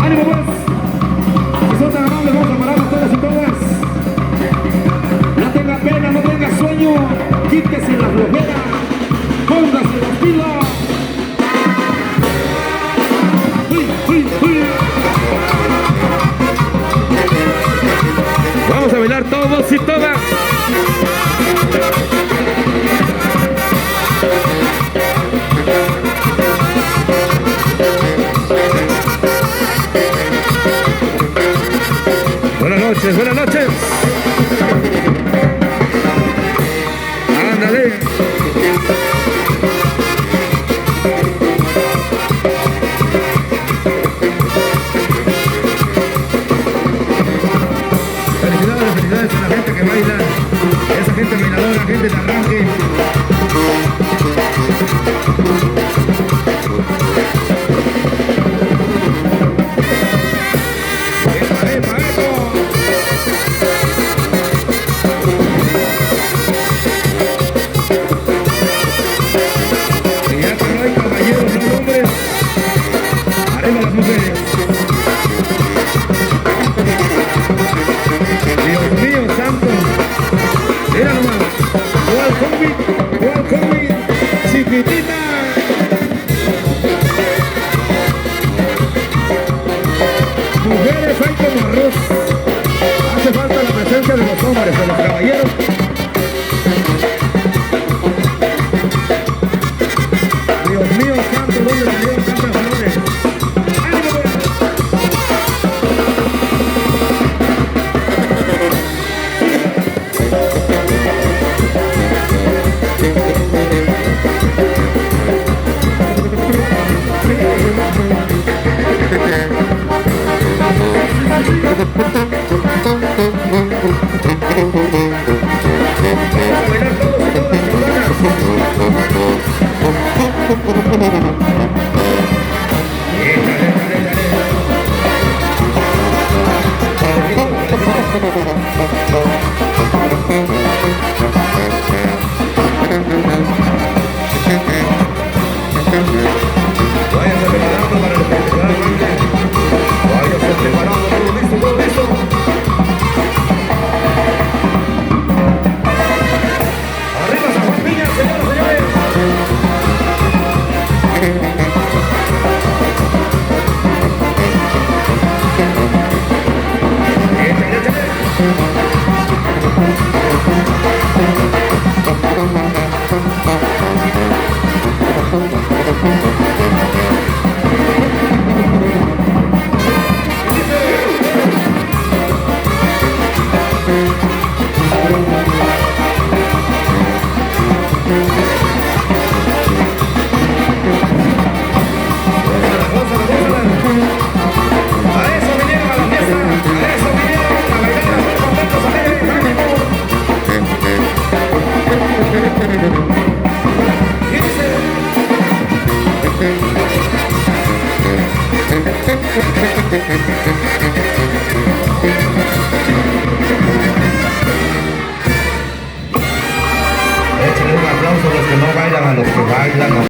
ánimo pues. Si son tan amables, vamos a pararnos todos y todas. No tenga pena, no tenga sueño. Quítese la flojera. Póngase las pilas. Vamos a bailar todos y todas. Buenas noches, buenas noches. Ándale. Felicidades, felicidades a la gente que baila, esa gente bailadora, gente de arranque. ¡Epa, epa, epa! Y ya que no hay caballeros, no hombres, arriba las mujeres. Dios mío santo, mira nomás, ¿cuál COVID, chiquitita? Mujeres hay como arroz, hace falta la presencia de los hombres, de los caballeros. Dios mío santo, ¿dónde salieron tantas flores? ¡Ánimo! Váyanse preparando para el festival, váyanse preparando, todo listo, todo listo. Arriba San Juan Piña, señoras y señores. Échale un aplauso a los que no bailan, a los que bailan.